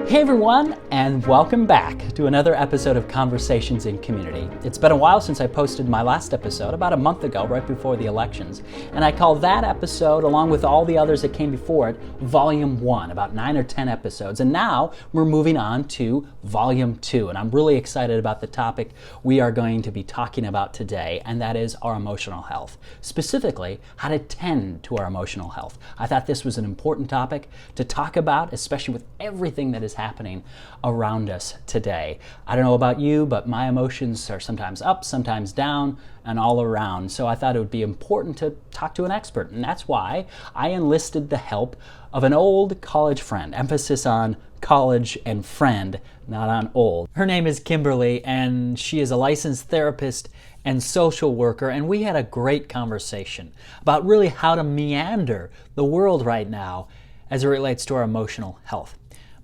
Hey everyone, and welcome back to another episode of Conversations in Community. It's been a while since I posted my last episode, about a month ago, right before the elections, and I call that episode, along with all the others that came before it, Volume 1, about 9 or 10 episodes. And now we're moving on to Volume 2, and I'm really excited about the topic we are going to be talking about today, and that is our emotional health. Specifically, how to tend to our emotional health. I thought this was an important topic to talk about, especially with everything that is happening around us today. I don't know about you, but my emotions are sometimes up, sometimes down, and all around. So I thought it would be important to talk to an expert, and that's why I enlisted the help of an old college friend, emphasis on college and friend, not on old. Her name is Kimberly, and she is a licensed therapist and social worker, and we had a great conversation about really how to meander the world right now as it relates to our emotional health.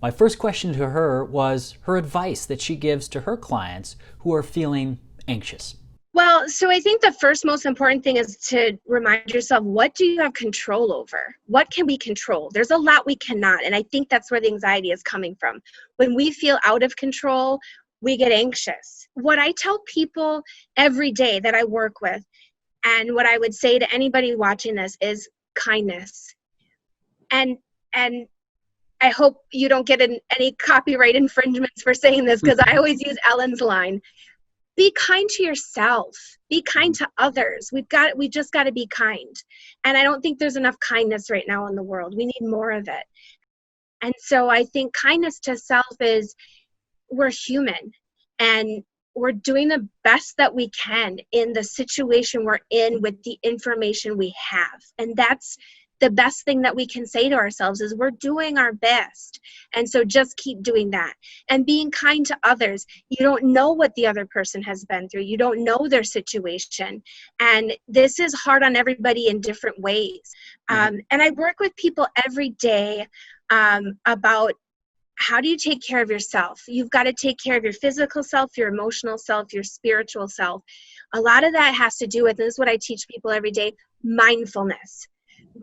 My first question to her was her advice that she gives to her clients who are feeling anxious. Well, so I think the first most important thing is to remind yourself, what do you have control over? What can we control? There's a lot we cannot, and I think that's where the anxiety is coming from. When we feel out of control, we get anxious. What I tell people every day that I work with, and what I would say to anybody watching this, is kindness. And I hope you don't get any copyright infringements for saying this, because I always use Ellen's line. Be kind to yourself. Be kind to others. We just got to be kind. And I don't think there's enough kindness right now in the world. We need more of it. And so I think kindness to self is, we're human and we're doing the best that we can in the situation we're in with the information we have. And that's the best thing that we can say to ourselves, is we're doing our best. And so just keep doing that. And being kind to others. You don't know what the other person has been through. You don't know their situation. And this is hard on everybody in different ways. And I work with people every day about, how do you take care of yourself? You've got to take care of your physical self, your emotional self, your spiritual self. A lot of that has to do with, and this is what I teach people every day, mindfulness.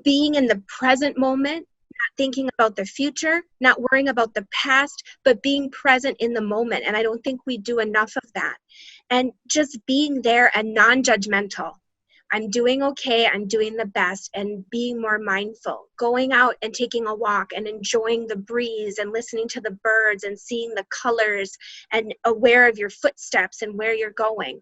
Being in the present moment, not thinking about the future, not worrying about the past, but being present in the moment. And I don't think we do enough of that. And just being there and non-judgmental. I'm doing okay, I'm doing the best, and being more mindful. Going out and taking a walk and enjoying the breeze and listening to the birds and seeing the colors and aware of your footsteps and where you're going.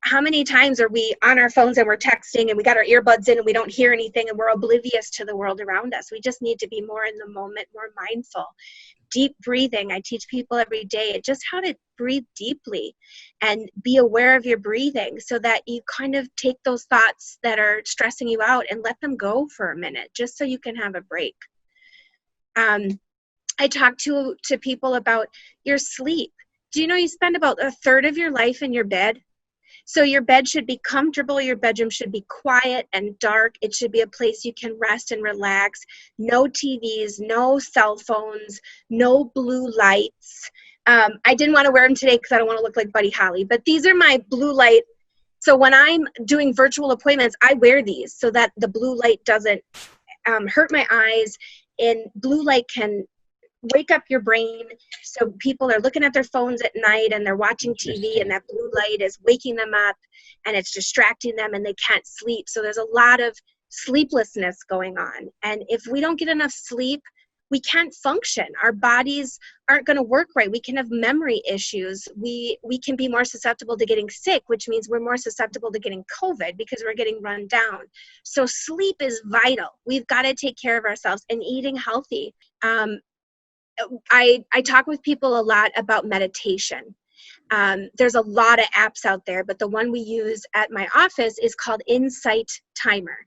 How many times are we on our phones and we're texting and we got our earbuds in and we don't hear anything and we're oblivious to the world around us? We just need to be more in the moment, more mindful. Deep breathing. I teach people every day just how to breathe deeply and be aware of your breathing, so that you kind of take those thoughts that are stressing you out and let them go for a minute, just so you can have a break. I talk to people about your sleep. Do you know you spend about a third of your life in your bed? So your bed should be comfortable. Your bedroom should be quiet and dark. It should be a place you can rest and relax. No TVs, no cell phones, no blue lights. I didn't want to wear them today because I don't want to look like Buddy Holly, but these are my blue light. So when I'm doing virtual appointments, I wear these so that the blue light doesn't hurt my eyes. And blue light can wake up your brain. So people are looking at their phones at night and they're watching TV, and that blue light is waking them up and it's distracting them and they can't sleep. So there's a lot of sleeplessness going on. And if we don't get enough sleep, we can't function. Our bodies aren't going to work right. We can have memory issues. We can be more susceptible to getting sick, which means we're more susceptible to getting COVID because we're getting run down. So sleep is vital. We've got to take care of ourselves, and eating healthy. I talk with people a lot about meditation. There's a lot of apps out there, but the one we use at my office is called Insight Timer.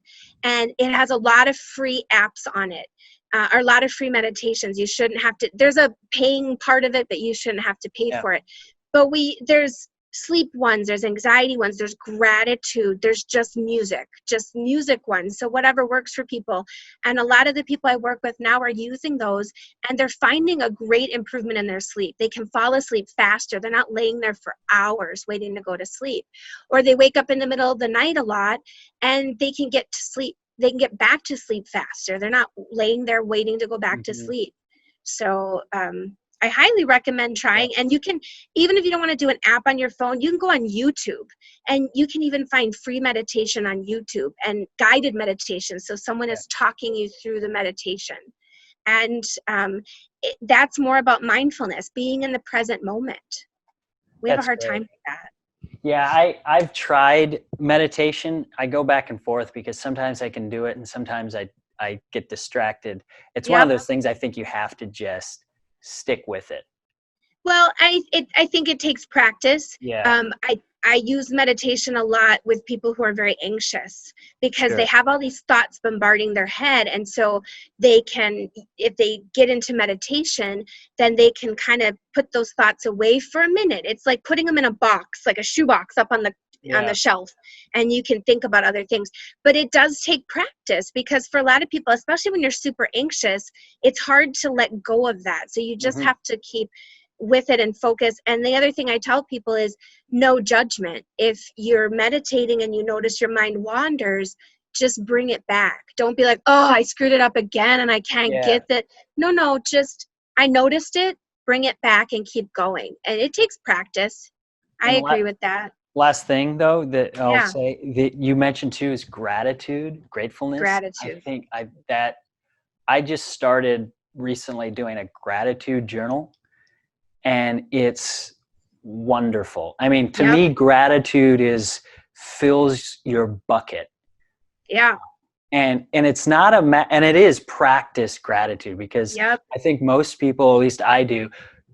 And it has a lot of free apps on it, or a lot of free meditations. You shouldn't have to, there's a paying part of it, but you shouldn't have to pay for it. But there's sleep ones, there's anxiety ones, there's gratitude, there's just music ones. So whatever works for people. And a lot of the people I work with now are using those, and they're finding a great improvement in their sleep. They can fall asleep faster. They're not laying there for hours waiting to go to sleep. Or they wake up in the middle of the night a lot and they can get to sleep. They can get back to sleep faster. They're not laying there waiting to go back to sleep. So I highly recommend trying. And you can, even if you don't want to do an app on your phone, you can go on YouTube, and you can even find free meditation on YouTube and guided meditation. So someone is talking you through the meditation. And that's more about mindfulness, being in the present moment. We have a hard time with that. Yeah, I've tried meditation. I go back and forth because sometimes I can do it and sometimes I get distracted. It's one of those things I think you have to just stick with it. Well, I think it takes practice. Yeah. I use meditation a lot with people who are very anxious because they have all these thoughts bombarding their head. And so they can, if they get into meditation, then they can kind of put those thoughts away for a minute. It's like putting them in a box, like a shoebox up on the shelf, and you can think about other things. But it does take practice, because for a lot of people, especially when you're super anxious, it's hard to let go of that. So you just have to keep with it and focus. And the other thing I tell people is no judgment. If you're meditating and you notice your mind wanders, just bring it back. Don't be like, oh, I screwed it up again and I can't get that. No, just, I noticed it, bring it back and keep going. And it takes practice. I agree with that. Last thing though that I'll say that you mentioned too is gratefulness. Gratitude. I think I just started recently doing a gratitude journal, and it's wonderful. I mean, to me, gratitude fills your bucket. Yeah. And it's not and it is practice gratitude, because I think most people, at least I do,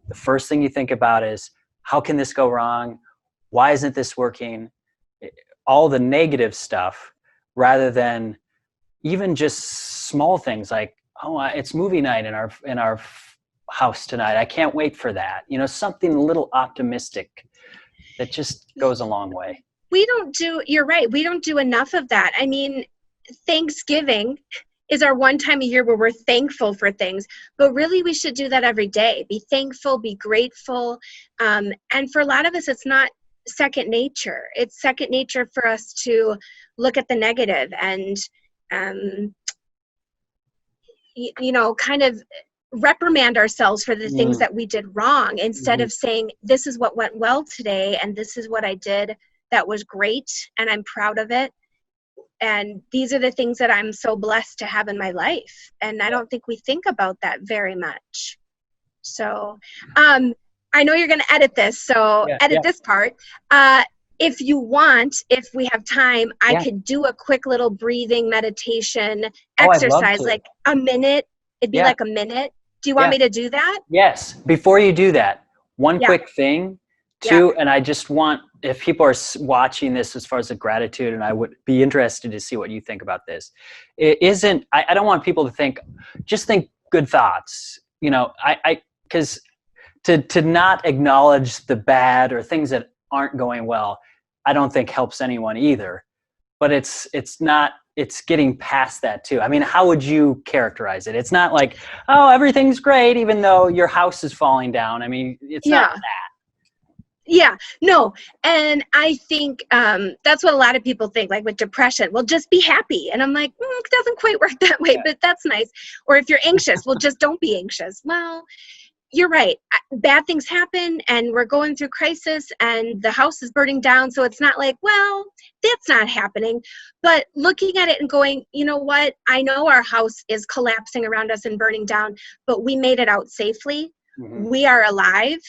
the first thing you think about is, how can this go wrong? Why isn't this working? All the negative stuff, rather than even just small things like, oh, it's movie night in our house tonight. I can't wait for that. Something a little optimistic that just goes a long way. You're right. We don't do enough of that. I mean, Thanksgiving is our one time a year where we're thankful for things, but really we should do that every day. Be thankful, be grateful. And for a lot of us, it's not second nature. It's second nature for us to look at the negative and, kind of reprimand ourselves for the things that we did wrong, instead of saying, this is what went well today and this is what I did that was great and I'm proud of it, and these are the things that I'm so blessed to have in my life. And I don't think we think about that very much. So I know you're going to edit this, so edit this part. If you want, if we have time, I could do a quick little breathing meditation exercise, like a minute. It'd be like a minute. Do you want me to do that? Yes. Before you do that, one quick thing too, and I just want, if people are watching this as far as the gratitude, and I would be interested to see what you think about this. It isn't, I don't want people to just think good thoughts, because to not acknowledge the bad or things that aren't going well, I don't think helps anyone either. But it's getting past that too. I mean, how would you characterize it? It's not like, oh, everything's great, even though your house is falling down. I mean, it's not that. Yeah, no. And I think that's what a lot of people think, like with depression, well, just be happy. And I'm like, it doesn't quite work that way, but that's nice. Or if you're anxious, well, just don't be anxious. Well, you're right. Bad things happen and we're going through crisis and the house is burning down. So it's not like, well, that's not happening. But looking at it and going, you know what? I know our house is collapsing around us and burning down, but we made it out safely. We are alive.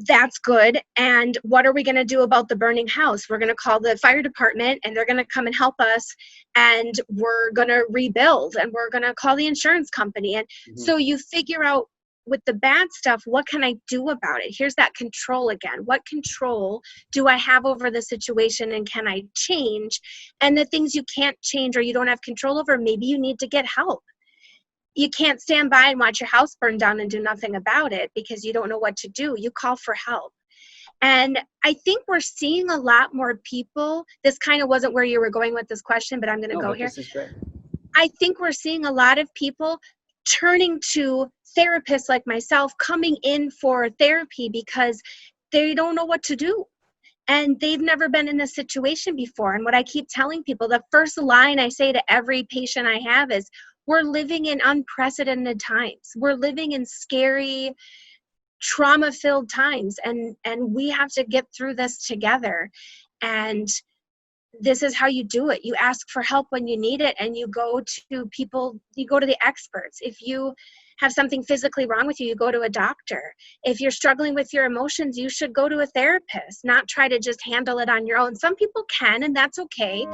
That's good. And what are we going to do about the burning house? We're going to call the fire department and they're going to come and help us, and we're going to rebuild, and we're going to call the insurance company. And so you figure out, with the bad stuff, what can I do about it? Here's that control again. What control do I have over the situation, and can I change? And the things you can't change or you don't have control over, maybe you need to get help. You can't stand by and watch your house burn down and do nothing about it because you don't know what to do. You call for help. And I think we're seeing a lot more people. This kind of wasn't where you were going with this question, but I'm going to go here. This is great. I think we're seeing a lot of people turning to therapists like myself, coming in for therapy because they don't know what to do. And they've never been in this situation before. And what I keep telling people, the first line I say to every patient I have is, We're living in unprecedented times. We're living in scary, trauma-filled times, and we have to get through this together. And this is how you do it. You ask for help when you need it, and you go to people, you go to the experts. If you have something physically wrong with you, you go to a doctor. If you're struggling with your emotions, you should go to a therapist, not try to just handle it on your own. Some people can, and that's okay.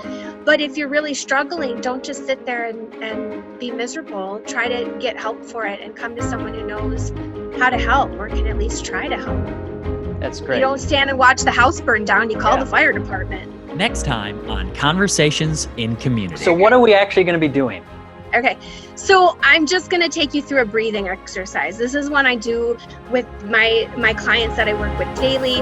But if you're really struggling, don't just sit there and be miserable. Try to get help for it and come to someone who knows how to help, or can at least try to help. That's great. You don't stand and watch the house burn down. You call the fire department. Next time on Conversations in Community. So what are we actually going to be doing? Okay, so I'm just going to take you through a breathing exercise. This is one I do with my clients that I work with daily.